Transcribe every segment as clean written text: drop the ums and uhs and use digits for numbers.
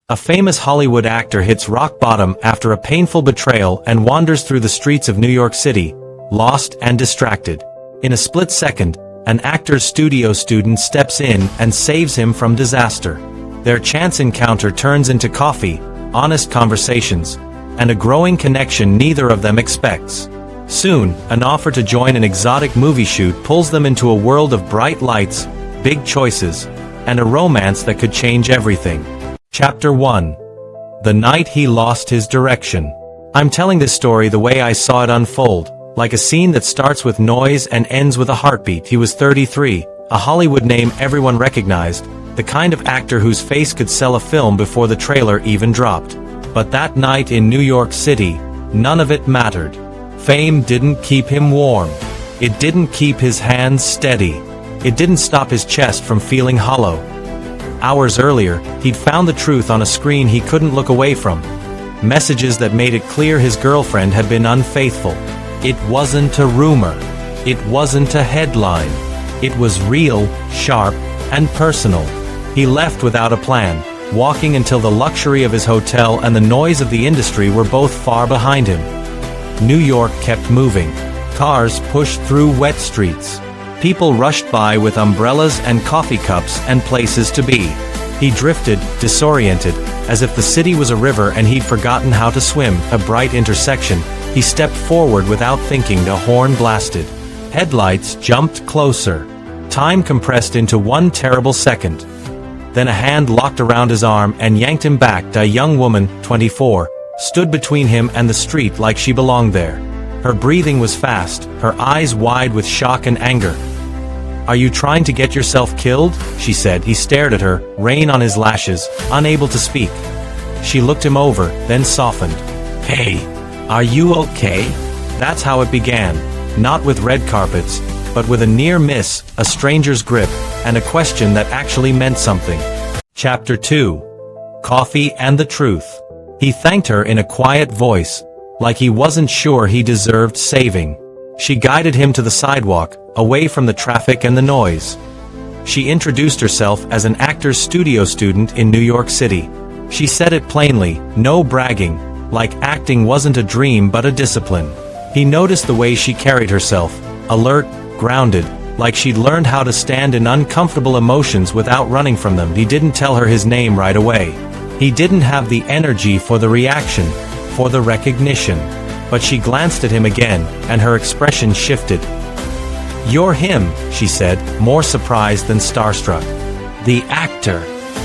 A famous Hollywood actor hits rock bottom after a painful betrayal and wanders through the streets of New York City, lost and distracted. In a split second, an actor's studio student steps in and saves him from disaster. Their chance encounter turns into coffee, honest conversations, and a growing connection neither of them expects. Soon, an offer to join an exotic movie shoot pulls them into a world of bright lights, big choices, and a romance that could change everything. Chapter 1. The Night He Lost His Direction. I'm telling this story the way I saw it unfold, like a scene that starts with noise and ends with a heartbeat. He was 33, a Hollywood name everyone recognized, the kind of actor whose face could sell a film before the trailer even dropped. But that night in New York City, none of it mattered. Fame didn't keep him warm. It didn't keep his hands steady. It didn't stop his chest from feeling hollow. Hours earlier, he'd found the truth on a screen he couldn't look away from. Messages that made it clear his girlfriend had been unfaithful. It wasn't a rumor. It wasn't a headline. It was real, sharp, and personal. He left without a plan, walking until the luxury of his hotel and the noise of the industry were both far behind him. New York kept moving. Cars pushed through wet streets. People rushed by with umbrellas and coffee cups and places to be. He drifted, disoriented, as if the city was a river and he'd forgotten how to swim. A bright intersection, he stepped forward without thinking. The horn blasted. Headlights jumped closer. Time compressed into one terrible second. Then a hand locked around his arm and yanked him back. A young woman, 24, stood between him and the street like she belonged there. Her breathing was fast, her eyes wide with shock and anger. "Are you trying to get yourself killed?" she said. He stared at her, rain on his lashes, unable to speak. She looked him over, then softened. "Hey, are you okay?" That's how it began, not with red carpets, but with a near miss, a stranger's grip, and a question that actually meant something. Chapter 2. Coffee and the Truth. He thanked her in a quiet voice, like he wasn't sure he deserved saving. She guided him to the sidewalk, away from the traffic and the noise. She introduced herself as an actor's studio student in New York City. She said it plainly, no bragging, like acting wasn't a dream but a discipline. He noticed the way she carried herself, alert, grounded, like she'd learned how to stand in uncomfortable emotions without running from them. He didn't tell her his name right away. He didn't have the energy for the reaction, for the recognition. But she glanced at him again, and her expression shifted. "You're him," she said, more surprised than starstruck. "The actor."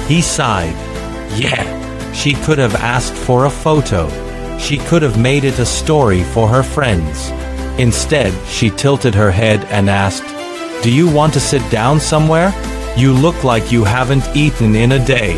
He sighed. Yeah. She could have asked for a photo. She could have made it a story for her friends. Instead, she tilted her head and asked, "Do you want to sit down somewhere? You look like you haven't eaten in a day."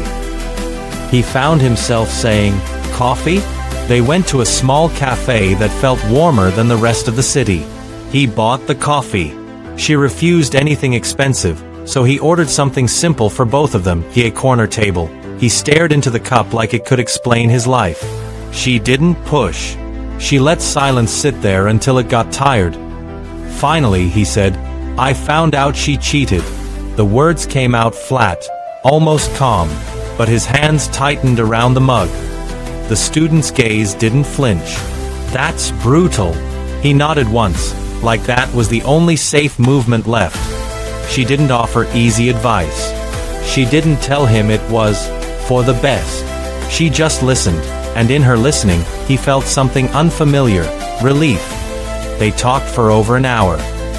He found himself saying, "Coffee?" They went to a small cafe that felt warmer than the rest of the city. He bought the coffee. She refused anything expensive, so he ordered something simple for both of them. A corner table. He stared into the cup like it could explain his life. She didn't push. She let silence sit there until it got tired. Finally, he said, "I found out she cheated." The words came out flat, almost calm, but his hands tightened around the mug. The student's gaze didn't flinch. "That's brutal." He nodded once, like that was the only safe movement left. She didn't offer easy advice. She didn't tell him it was for the best. She just listened, and in her listening, he felt something unfamiliar, relief. They talked for over an hour.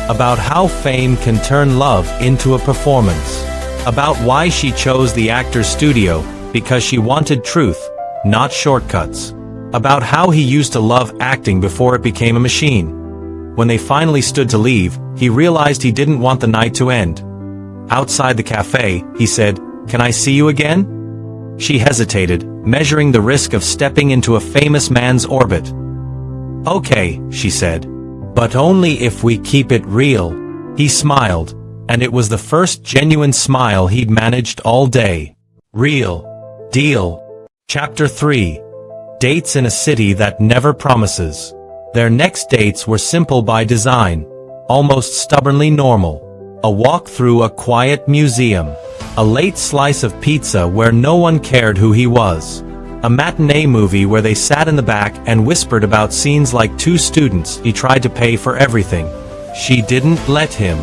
About how fame can turn love into a performance. About why she chose the actor's studio, because she wanted truth, not shortcuts. About how he used to love acting before it became a machine. When they finally stood to leave, he realized he didn't want the night to end. Outside the cafe, he said, "Can I see you again?" She hesitated, measuring the risk of stepping into a famous man's orbit. "Okay," she said. "But only if we keep it real." He smiled, and it was the first genuine smile he'd managed all day. Real. Deal. Chapter 3. Dates in a City That Never Promises. Their next dates were simple by design, almost stubbornly normal. A walk through a quiet museum. A late slice of pizza where no one cared who he was. A matinee movie where they sat in the back and whispered about scenes like two students. He tried to pay for everything. She didn't let him.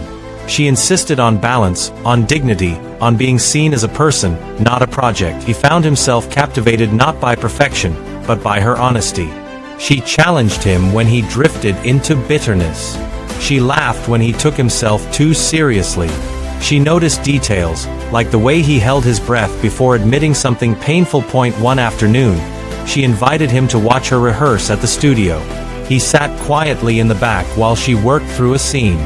She insisted on balance, on dignity, on being seen as a person, not a project. He found himself captivated not by perfection, but by her honesty. She challenged him when he drifted into bitterness. She laughed when he took himself too seriously. She noticed details, like the way he held his breath before admitting something painful. One afternoon, she invited him to watch her rehearse at the studio. He sat quietly in the back while she worked through a scene.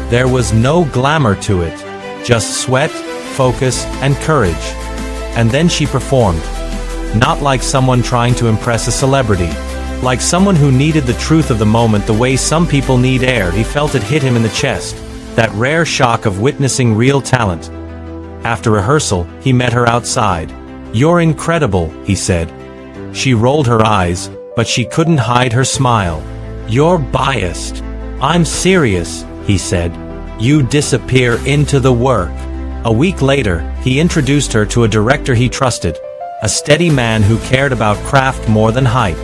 There was no glamour to it, just sweat, focus, and courage. And then she performed. Not like someone trying to impress a celebrity. Like someone who needed the truth of the moment the way some people need air. He felt it hit him in the chest. That rare shock of witnessing real talent. After rehearsal, he met her outside. "You're incredible," he said. She rolled her eyes, but she couldn't hide her smile. "You're biased." "I'm serious," he said. "You disappear into the work." A week later, he introduced her to a director he trusted. A steady man who cared about craft more than hype.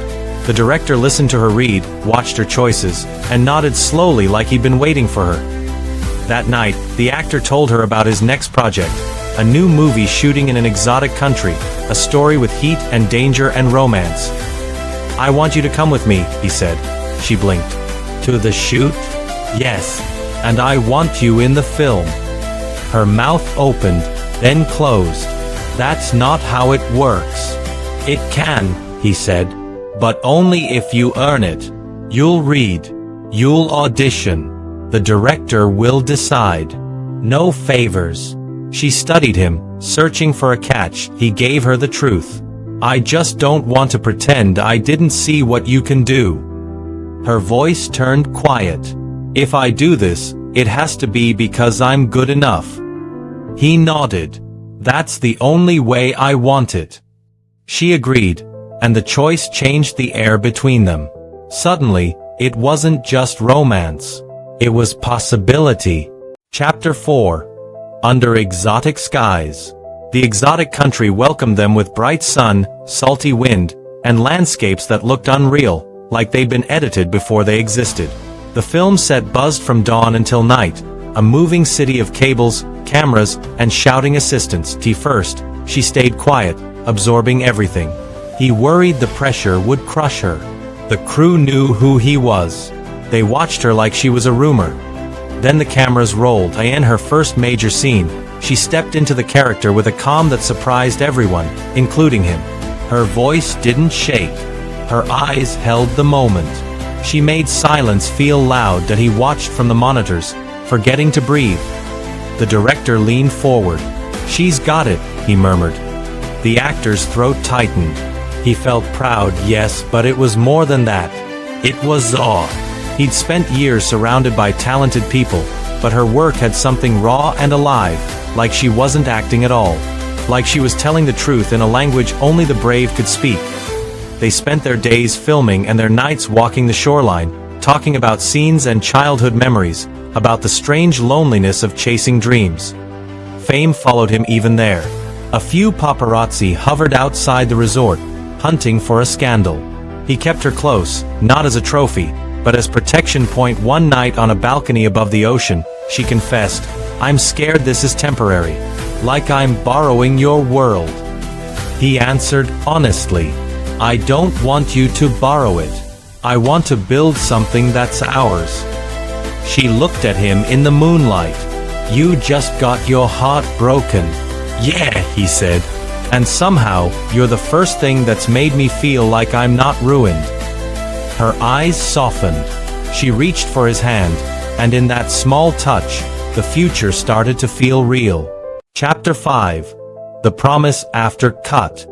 The director listened to her read, watched her choices, and nodded slowly like he'd been waiting for her. That night, the actor told her about his next project, a new movie shooting in an exotic country, a story with heat and danger and romance. "I want you to come with me," he said. She blinked. "To the shoot?" "Yes. And I want you in the film." Her mouth opened, then closed. "That's not how it works." "It can," he said. "But only if you earn it. You'll read. You'll audition. The director will decide. No favors." She studied him, searching for a catch. He gave her the truth. "I just don't want to pretend I didn't see what you can do." Her voice turned quiet. "If I do this, it has to be because I'm good enough." He nodded. "That's the only way I want it." She agreed, and the choice changed the air between them. Suddenly, it wasn't just romance. It was possibility. Chapter 4. Under Exotic Skies. The exotic country welcomed them with bright sun, salty wind, and landscapes that looked unreal, like they'd been edited before they existed. The film set buzzed from dawn until night, a moving city of cables, cameras, and shouting assistants. First, she stayed quiet, absorbing everything. He worried the pressure would crush her. The crew knew who he was. They watched her like she was a rumor. Then the cameras rolled. In her first major scene, she stepped into the character with a calm that surprised everyone, including him. Her voice didn't shake. Her eyes held the moment. She made silence feel loud that he watched from the monitors, forgetting to breathe. The director leaned forward. "She's got it," he murmured. The actor's throat tightened. He felt proud, yes, but it was more than that. It was awe. He'd spent years surrounded by talented people, but her work had something raw and alive, like she wasn't acting at all. Like she was telling the truth in a language only the brave could speak. They spent their days filming and their nights walking the shoreline, talking about scenes and childhood memories, about the strange loneliness of chasing dreams. Fame followed him even there. A few paparazzi hovered outside the resort, hunting for a scandal. He kept her close, not as a trophy, but as protection. One night on a balcony above the ocean, she confessed, "I'm scared this is temporary. Like I'm borrowing your world." He answered honestly, "I don't want you to borrow it. I want to build something that's ours." She looked at him in the moonlight. "You just got your heart broken." "Yeah," he said. "And somehow, you're the first thing that's made me feel like I'm not ruined." Her eyes softened. She reached for his hand, and in that small touch, the future started to feel real. Chapter 5. The Promise After Cut.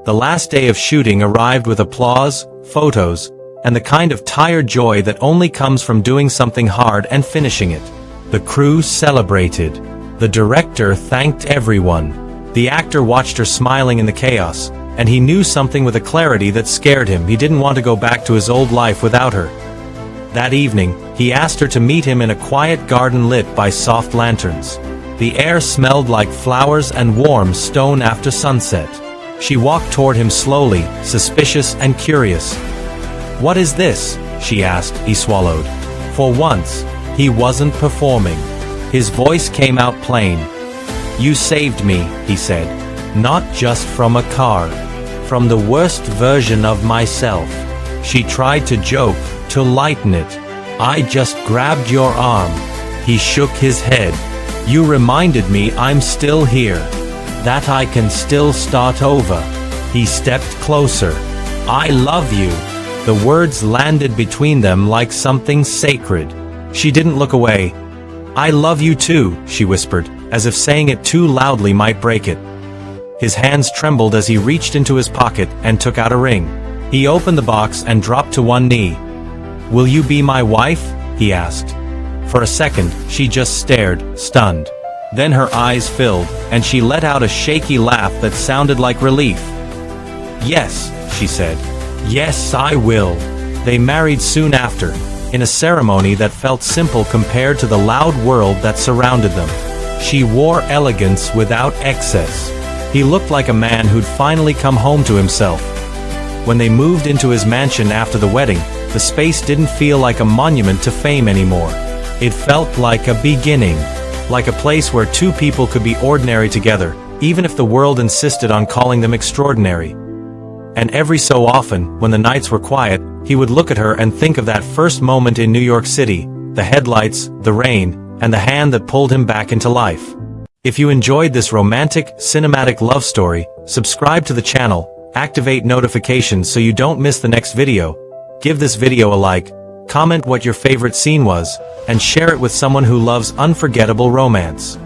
The last day of shooting arrived with applause, photos, and the kind of tired joy that only comes from doing something hard and finishing it. The crew celebrated. The director thanked everyone. The actor watched her smiling in the chaos, and he knew something with a clarity that scared him. He didn't want to go back to his old life without her. That evening, he asked her to meet him in a quiet garden lit by soft lanterns. The air smelled like flowers and warm stone after sunset. She walked toward him slowly, suspicious and curious. "What is this?" she asked. He swallowed. For once, he wasn't performing. His voice came out plain. "You saved me," he said. "Not just from a car. From the worst version of myself." She tried to joke, to lighten it. "I just grabbed your arm." He shook his head. "You reminded me I'm still here. That I can still start over." He stepped closer. "I love you." The words landed between them like something sacred. She didn't look away. "I love you too," she whispered, as if saying it too loudly might break it. His hands trembled as he reached into his pocket and took out a ring. He opened the box and dropped to one knee. "Will you be my wife?" he asked. For a second, she just stared, stunned. Then her eyes filled, and she let out a shaky laugh that sounded like relief. "Yes," she said. "Yes, I will." They married soon after, in a ceremony that felt simple compared to the loud world that surrounded them. She wore elegance without excess. He looked like a man who'd finally come home to himself. When they moved into his mansion after the wedding, the space didn't feel like a monument to fame anymore. It felt like a beginning, like a place where two people could be ordinary together, even if the world insisted on calling them extraordinary. And every so often, when the nights were quiet, he would look at her and think of that first moment in New York City, the headlights, the rain, and the hand that pulled him back into life. If you enjoyed this romantic, cinematic love story, subscribe to the channel, activate notifications so you don't miss the next video, give this video a like, comment what your favorite scene was, and share it with someone who loves unforgettable romance.